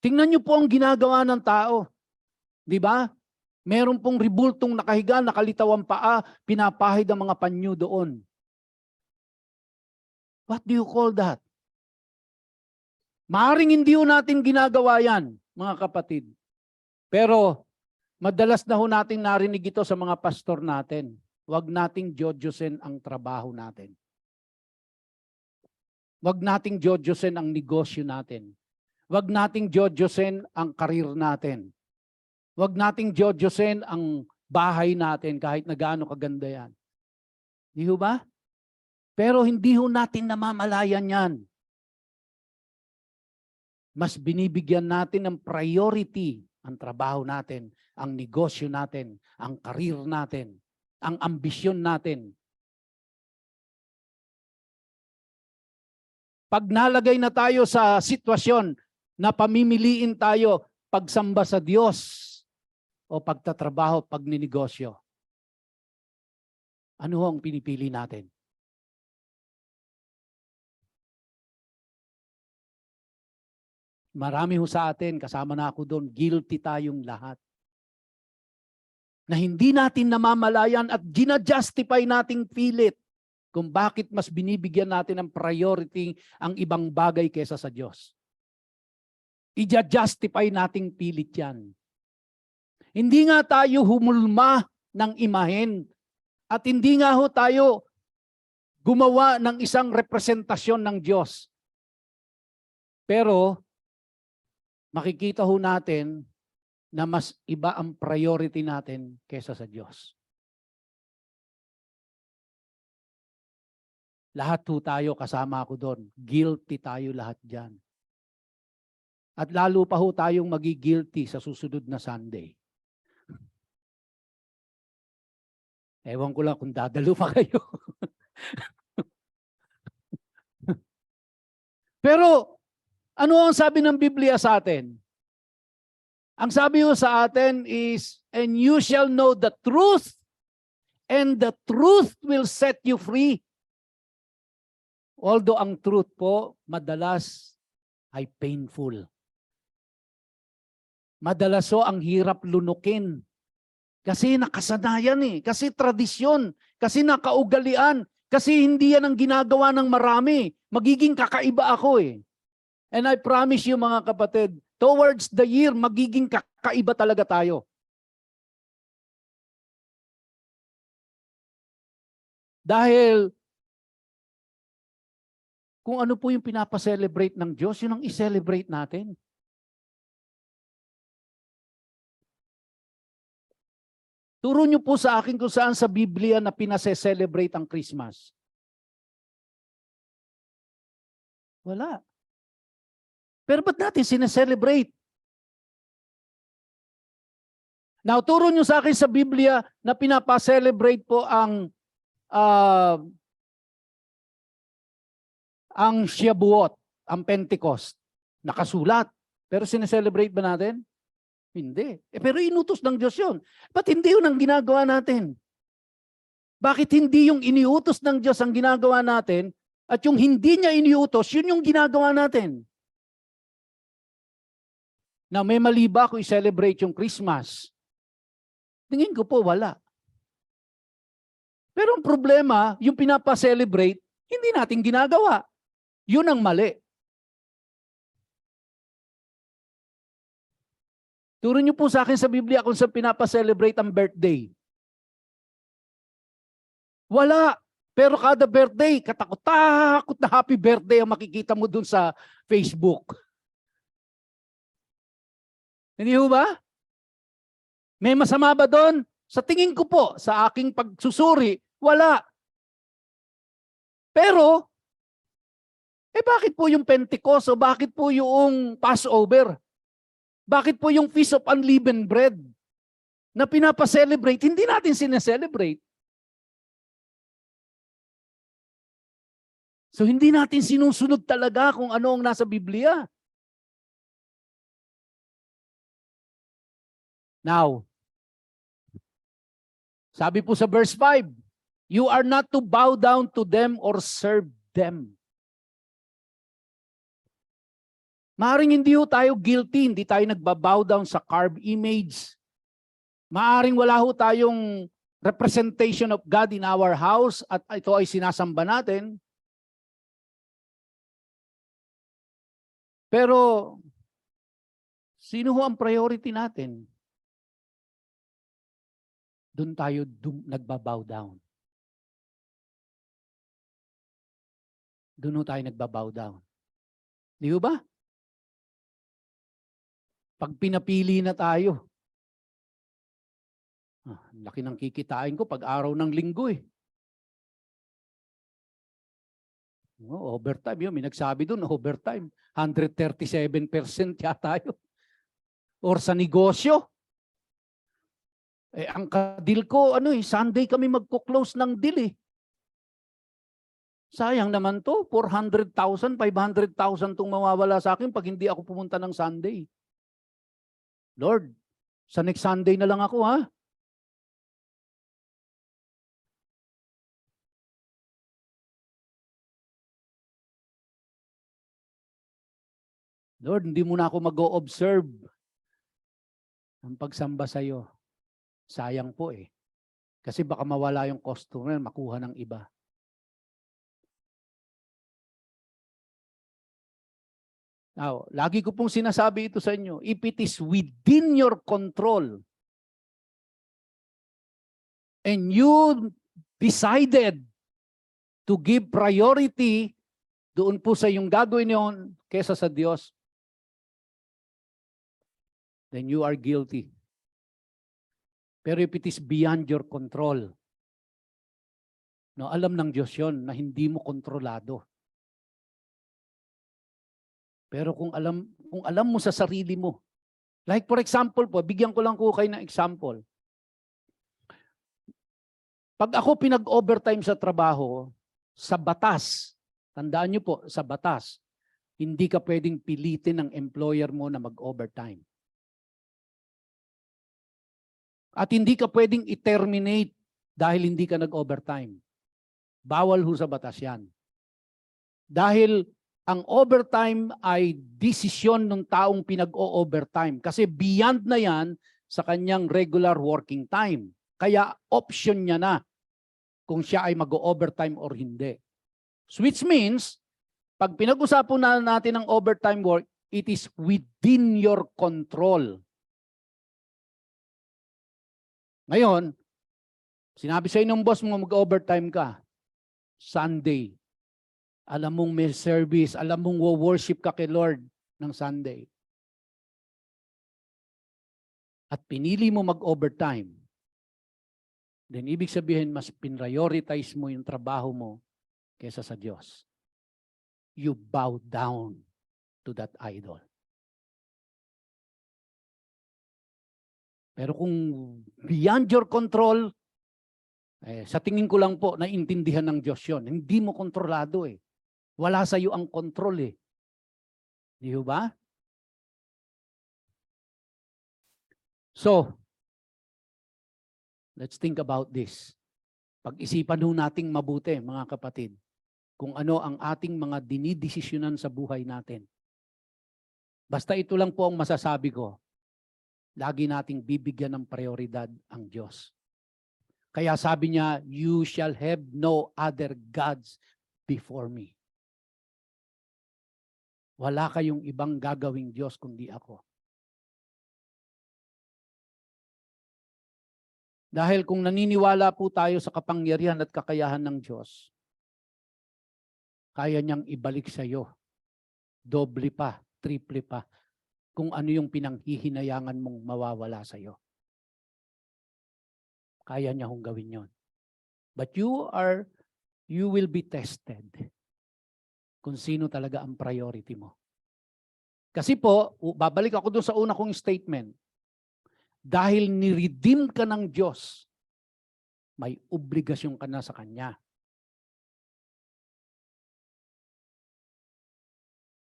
Tingnan niyo po ang ginagawa ng tao. Di ba? Meron pong ribultong nakahiga, nakalitaw ang paa, pinapahid ang mga panyo doon. What do you call that? Maaring hindi ho natin ginagawa yan, mga kapatid. Pero madalas na ho natin narinig ito sa mga pastor natin. Huwag nating jodyosin ang trabaho natin. Huwag nating jodyosin ang negosyo natin. Huwag nating jodyosin ang karir natin. Huwag nating jodyosin ang bahay natin kahit na gaano kaganda yan. Di ho ba? Pero hindi ho natin namamalayan yan. Mas binibigyan natin ng priority ang trabaho natin, ang negosyo natin, ang karir natin, ang ambisyon natin. Pag nalagay na tayo sa sitwasyon na pamimiliin tayo pagsamba sa Diyos o pagtatrabaho, pagninegosyo, ano ho ang pinipili natin? Marami ho sa atin, kasama na ako doon, guilty tayong lahat. Na hindi natin namamalayan at ginajustify nating pilit kung bakit mas binibigyan natin ng priority ang ibang bagay kaysa sa Diyos. Ija-justify nating pilit yan. Hindi nga tayo humulma ng imahen at hindi nga ho tayo gumawa ng isang representasyon ng Diyos. Pero makikita ho natin na mas iba ang priority natin kaysa sa Diyos. Lahat ho tayo, kasama ako doon. Guilty tayo lahat dyan. At lalo pa ho tayong magigilty sa susunod na Sunday. Ewan ko lang kung dadalo pa kayo. Pero, ano ang sabi ng Biblia sa atin? Ang sabi ho sa atin is, and you shall know the truth, and the truth will set you free. Although ang truth po, madalas ay painful. Madalas ho ang hirap lunukin. Kasi nakasanayan kasi tradisyon, kasi nakaugalian, kasi hindi yan ang ginagawa ng marami. Magiging kakaiba ako And I promise you mga kapatid, towards the year, magiging kakaiba talaga tayo. Dahil kung ano po yung pinapa-celebrate ng Diyos, yun ang i-celebrate natin. Turo niyo po sa akin kung saan sa Biblia na pinase-celebrate ang Christmas. Wala. Pero ba't natin sineselebrate? Now, turo niyo sa akin sa Biblia na pinapa-celebrate po ang Shavuot, ang Pentecost. Nakasulat. Pero sineselebrate ba natin? Hindi. Pero inutos ng Diyos yun. Ba't hindi yun ang ginagawa natin? Bakit hindi yung iniutos ng Diyos ang ginagawa natin at yung hindi niya iniutos, yun yung ginagawa natin? Na may mali ba kung i-celebrate yung Christmas? Tingin ko po, wala. Pero ang problema, yung pinapa-celebrate, hindi natin ginagawa. Yun ang mali. Turo niyo po sa akin sa Biblia kung saan pinapa-celebrate ang birthday. Wala. Pero kada birthday, katakot-takot na happy birthday ang makikita mo dun sa Facebook. Hindi ho ba? May masama ba doon? Sa tingin ko po, sa aking pagsusuri, wala. Pero, bakit po yung Pentecost o bakit po yung Passover? Bakit po yung Feast of Unleavened Bread na pinapa-celebrate, hindi natin sineselebrate? So hindi natin sinusunod talaga kung ano ang nasa Biblia. Now, sabi po sa verse 5, you are not to bow down to them or serve them. Maaring hindi ho tayo guilty, hindi tayo nagbabow down sa carved image. Maaring wala ho tayong representation of God in our house at ito ay sinasamba natin. Pero, sino ho ang priority natin? Doon tayo nagbabow down. Doon ho tayo nagbabow down. Di ba? Pag pinapili na tayo, laki ng kikitain ko pag araw ng linggo eh. Overtime yun. May nagsabi doon, overtime. 137% yata yun. Or sa negosyo. Ang kadil ko, Sunday kami magko-close ng deal eh. Sayang naman to, 400,000, 500,000 itong mawawala sa akin pag hindi ako pumunta ng Sunday. Lord, sa next Sunday na lang ako ha. Lord, hindi mo na ako mag-o-observe ng pagsamba sa iyo. Sayang po eh. Kasi baka mawala yung customer, makuha ng iba. Now, lagi ko pong sinasabi ito sa inyo, if it is within your control and you decided to give priority doon po sa yung gagawin yon kesa sa Diyos, then you are guilty. Pero if it is beyond your control, no, alam ng Diyos yon na hindi mo kontrolado. Pero kung alam mo sa sarili mo, like for example po, bigyan ko lang ko kayo ng example. Pag ako pinag-overtime sa trabaho, sa batas, tandaan niyo po, sa batas, hindi ka pwedeng pilitin ng employer mo na mag-overtime. At hindi ka pwedeng i-terminate dahil hindi ka nag-overtime. Bawal ho sa batas yan. Dahil ang overtime ay desisyon ng taong pinag-o-overtime. Kasi beyond na yan sa kanyang regular working time. Kaya option niya na kung siya ay mag-o-overtime or hindi. Which means, pag pinag-usapan na natin ang overtime work, it is within your control. Ngayon, sinabi sa'yo ng boss mo mag-overtime ka, Sunday. Alam mong may service, alam mong worship ka kay Lord ng Sunday. At pinili mo mag-overtime, then ibig sabihin mas prioritize mo yung trabaho mo kaysa sa Diyos. You bow down to that idol. Pero kung beyond your control, sa tingin ko lang po, naintindihan ng Diyos yun. Hindi mo kontrolado eh. Wala sa iyo ang control eh. Di ba? So, let's think about this. Pag-isipan ho nating mabuti, mga kapatid, kung ano ang ating mga dinidesisyonan sa buhay natin. Basta ito lang po ang masasabi ko. Lagi nating bibigyan ng prioridad ang Diyos. Kaya sabi niya, you shall have no other gods before me. Wala kayong ibang gagawing Diyos kundi ako. Dahil kung naniniwala po tayo sa kapangyarihan at kakayahan ng Diyos, kaya niyang ibalik sa iyo, doble pa, triple pa, kung ano yung pinanghihinayangan mong mawawala sa iyo. Kaya niya hong gawin yon. But you will be tested kung sino talaga ang priority mo. Kasi po, babalik ako doon sa una kong statement. Dahil ni-redeem ka ng Diyos, may obligasyon ka na sa Kanya.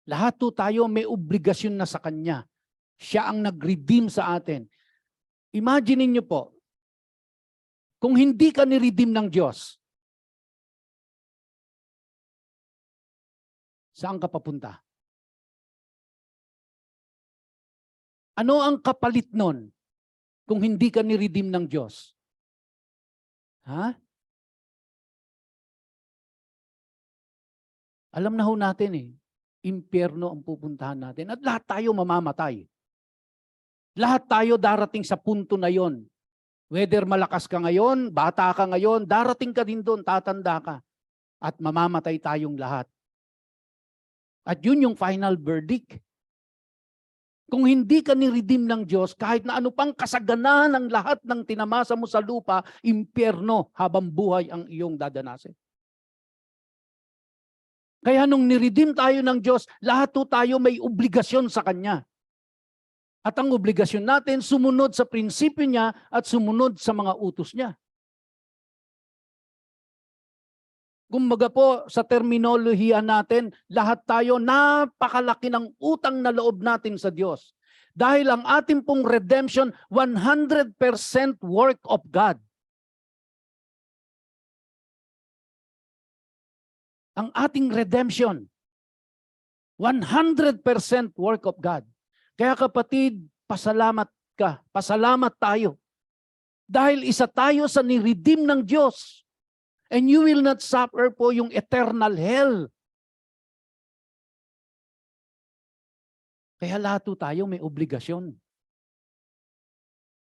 Lahat po tayo may obligasyon na sa Kanya. Siya ang nag-redeem sa atin. Imagine niyo po, kung hindi ka ni-redeem ng Diyos, saan ka papunta? Ano ang kapalit nun kung hindi ka ni-redeem ng Diyos? Ha? Alam na ho natin eh, impyerno ang pupuntahan natin at lahat tayo mamamatay. Lahat tayo darating sa punto na yon. Whether malakas ka ngayon, bata ka ngayon, darating ka din doon, tatanda ka. At mamamatay tayong lahat. At yun yung final verdict. Kung hindi ka ni-redeem ng Diyos, kahit na ano pang kasaganahan ng lahat ng tinamasa mo sa lupa, impyerno habang buhay ang iyong dadanasin. Kaya nung ni-redeem tayo ng Diyos, lahat po tayo may obligasyon sa Kanya. At ang obligasyon natin, sumunod sa prinsipyo niya at sumunod sa mga utos niya. Kumbaga po, sa terminolohiya natin, lahat tayo napakalaki ng utang na loob natin sa Diyos. Dahil ang ating pong redemption, 100% work of God. Ang ating redemption, 100% work of God. Kaya kapatid, pasalamat ka, pasalamat tayo. Dahil isa tayo sa ni-redeem ng Diyos. And you will not suffer po yung eternal hell. Kaya lahat tayo may obligasyon.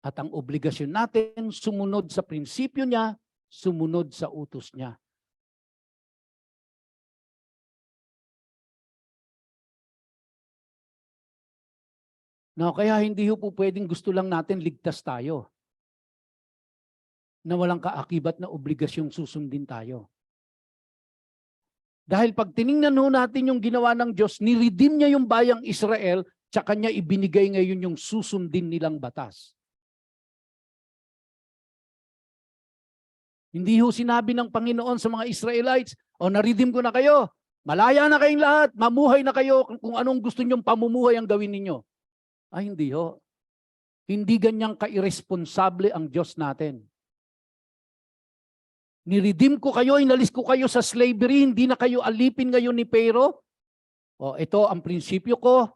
At ang obligasyon natin, sumunod sa prinsipyo niya, sumunod sa utos niya. No, kaya hindi po pwedeng gusto lang natin ligtas tayo. Na walang kaakibat na obligasyong susundin tayo. Dahil pag tiningnan natin yung ginawa ng Diyos, ni-redeem niya yung bayang Israel, tsaka niya ibinigay ngayon yung susundin nilang batas. Hindi ho sinabi ng Panginoon sa mga Israelites, o na-redeem ko na kayo, malaya na kayong lahat, mamuhay na kayo, kung anong gusto nyong pamumuhay ang gawin ninyo. Ay, hindi ho. Hindi ganyang ka-irresponsable ang Diyos natin. Ni-redeem ko kayo, inalis ko kayo sa slavery, hindi na kayo alipin ngayon ni Pharaoh. O, ito ang prinsipyo ko,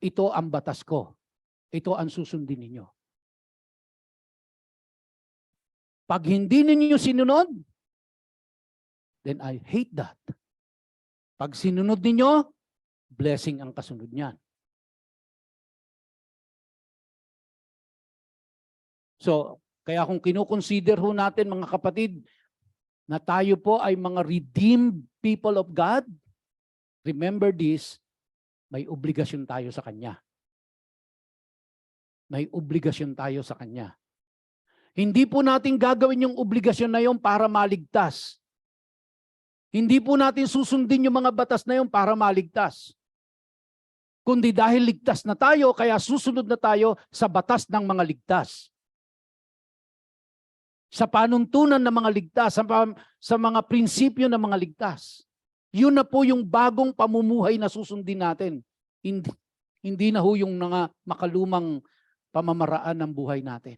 ito ang batas ko. Ito ang susundin ninyo. Pag hindi ninyo sinunod, then I hate that. Pag sinunod ninyo, blessing ang kasunod niyan. So, kaya kung kinukonsider ho natin mga kapatid, na tayo po ay mga redeemed people of God, remember this, may obligasyon tayo sa Kanya. May obligasyon tayo sa Kanya. Hindi po natin gagawin yung obligasyon na yun para maligtas. Hindi po natin susundin yung mga batas na yun para maligtas. Kundi dahil ligtas na tayo, kaya susunod na tayo sa batas ng mga ligtas. Sa panuntunan ng mga ligtas, sa mga prinsipyo ng mga ligtas. Yun na po yung bagong pamumuhay na susundin natin. Hindi na ho yung mga makalumang pamamaraan ng buhay natin.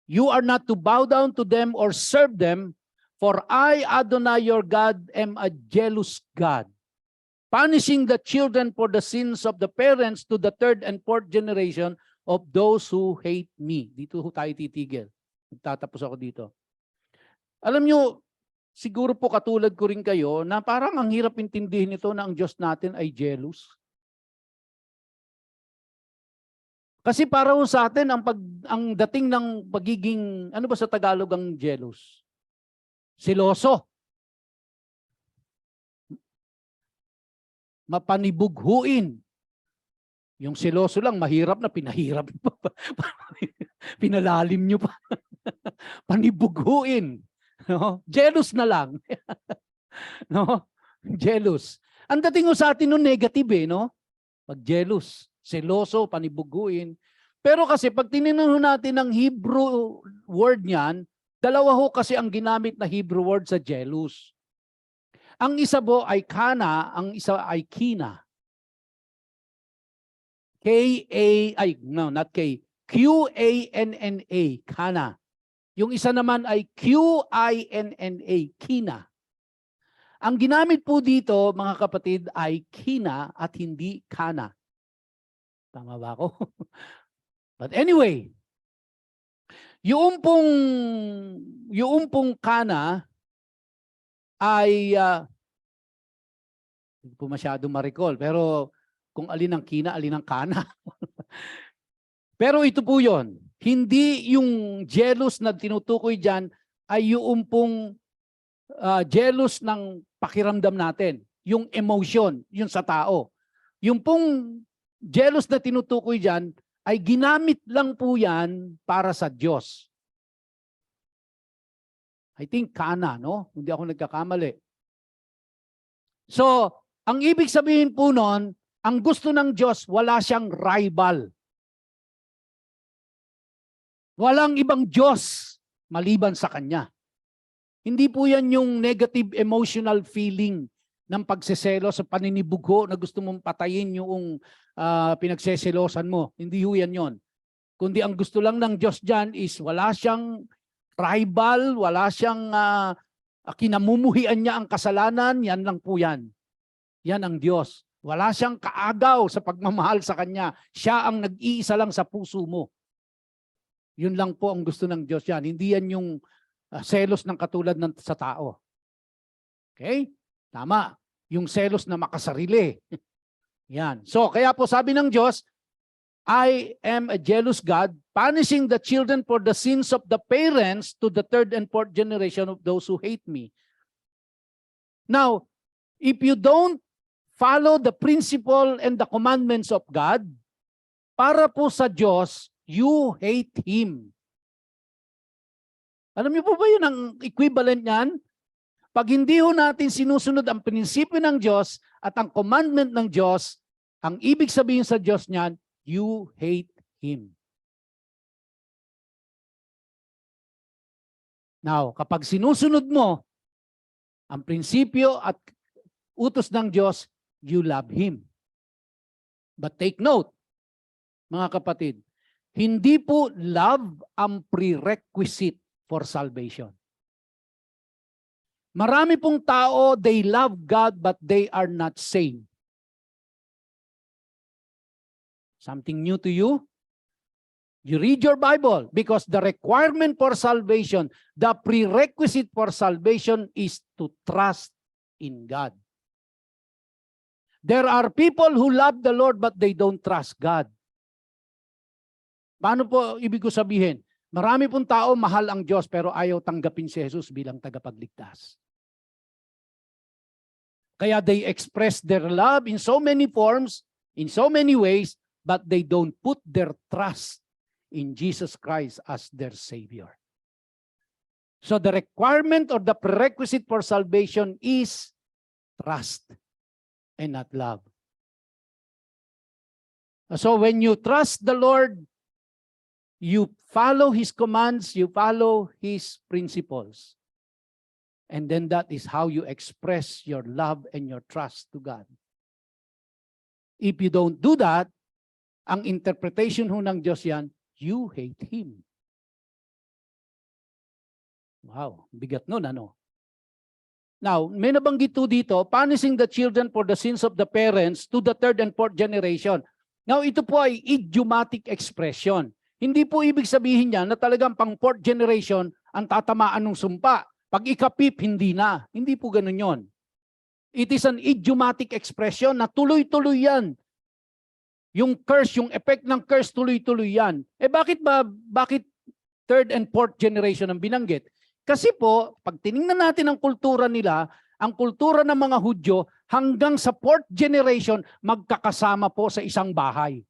You are not to bow down to them or serve them, for I, Adonai your God, am a jealous God, punishing the children for the sins of the parents to the third and fourth generation of those who hate me. Dito tayo titigil. Magtatapos ako dito. Alam nyo, siguro po katulad ko rin kayo na parang ang hirap intindihin ito na ang Diyos natin ay jealous. Kasi para sa atin ang dating ng pagiging, ano ba sa Tagalog ang jealous? Siloso. Mapanibughuin. Yung siloso lang, mahirap na, pinahirap pa. Pinalalim nyo pa. Panibughuin. No? Jealous na lang. No? Jealous. Ang dating sa atin no negative no? Pag jealous, seloso, panibughuin. Pero kasi pag tinignan natin ang Hebrew word niyan, dalawa ho kasi ang ginamit na Hebrew word sa jealous. Ang isa po ay kana, ang isa ay kina. Not K. Q-A-N-N-A, kana. Yung isa naman ay Q-I-N-N-A, kina. Ang ginamit po dito, mga kapatid, ay kina at hindi kana. Tama ba ako? But anyway, yung pong kana ay hindi po masyado ma-recall, pero kung alin ang kina, alin ang kana. Pero ito po yon. Hindi yung jealous na tinutukoy dyan ay yung pong jealous ng pakiramdam natin. Yung emotion, yun sa tao. Yung pong jealous na tinutukoy dyan ay ginamit lang po yan para sa Diyos. I think kana, no? Hindi ako nagkakamali. So, ang ibig sabihin po nun, ang gusto ng Diyos, wala siyang rival. Walang ibang Diyos maliban sa Kanya. Hindi po yan yung negative emotional feeling ng pagseselo sa paninibugho na gusto mong patayin yung pinagseselosan mo. Hindi ho yan yon. Kundi ang gusto lang ng Diyos dyan is wala siyang rival, wala siyang kinamumuhian niya ang kasalanan, yan lang po yan. Yan ang Diyos. Wala siyang kaagaw sa pagmamahal sa Kanya. Siya ang nag-iisa lang sa puso mo. Yun lang po ang gusto ng Diyos yan. Hindi yan yung selos ng katulad ng sa tao. Okay? Tama. Yung selos na makasarili. Yan. So, kaya po sabi ng Diyos, I am a jealous God, punishing the children for the sins of the parents to the third and fourth generation of those who hate me. Now, if you don't follow the principle and the commandments of God, para po sa Diyos, you hate Him. Alam niyo po ba yun ang equivalent niyan? Pag hindi ho natin sinusunod ang prinsipyo ng Diyos at ang commandment ng Diyos, ang ibig sabihin sa Diyos niyan, you hate Him. Now, kapag sinusunod mo ang prinsipyo at utos ng Diyos, you love Him. But take note, mga kapatid, hindi po love ang prerequisite for salvation. Marami pong tao, they love God but they are not saved. Something new to you? You read your Bible because the requirement for salvation, the prerequisite for salvation is to trust in God. There are people who love the Lord but they don't trust God. Paano po ibig ko sabihin? Marami pong tao mahal ang Diyos pero ayaw tanggapin si Jesus bilang tagapagligtas. Kaya they express their love in so many forms, in so many ways, but they don't put their trust in Jesus Christ as their Savior. So the requirement or the prerequisite for salvation is trust and not love. So when you trust the Lord, you follow His commands, you follow His principles. And then that is how you express your love and your trust to God. If you don't do that, ang interpretation ho ng Diyos yan, you hate Him. Wow, bigat nun, ano? Now, may nabanggit po dito, punishing the children for the sins of the parents to the third and fourth generation. Now, ito po ay idiomatic expression. Hindi po ibig sabihin niya na talagang pang fourth generation ang tatamaan ng sumpa. Pag ikapip, hindi na. Hindi po ganun yon. It is an idiomatic expression na tuloy-tuloy yan. Yung curse, yung effect ng curse, tuloy-tuloy yan. Bakit third and fourth generation ang binanggit? Kasi po, pag tiningnan natin ang kultura nila, ang kultura ng mga Hudyo, hanggang sa fourth generation, magkakasama po sa isang bahay.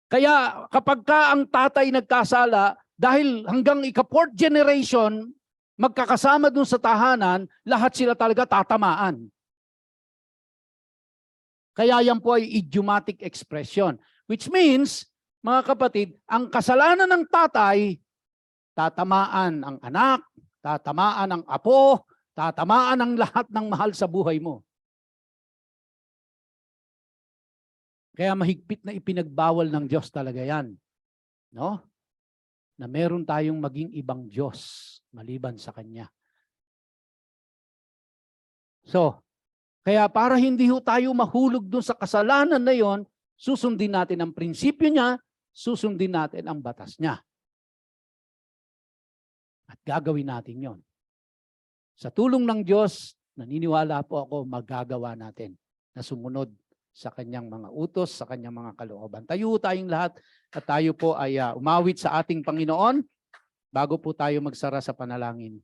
Kaya kapag ka ang tatay nagkasala, dahil hanggang ika-fourth generation, magkakasama dun sa tahanan, lahat sila talaga tatamaan. Kaya yan po ay idiomatic expression. Which means, mga kapatid, ang kasalanan ng tatay, tatamaan ang anak, tatamaan ang apo, tatamaan ang lahat ng mahal sa buhay mo. Kaya mahigpit na ipinagbawal ng Diyos talaga yan. No? Na meron tayong maging ibang Diyos maliban sa Kanya. So, kaya para hindi ho tayo mahulog dun sa kasalanan na yon, susundin natin ang prinsipyo niya, susundin natin ang batas niya. At gagawin natin yon. Sa tulong ng Diyos, naniniwala po ako magagawa natin na sumunod sa Kanyang mga utos, sa Kanyang mga kalooban. Tayo tayong lahat at tayo po ay umawit sa ating Panginoon bago po tayo magsara sa panalangin.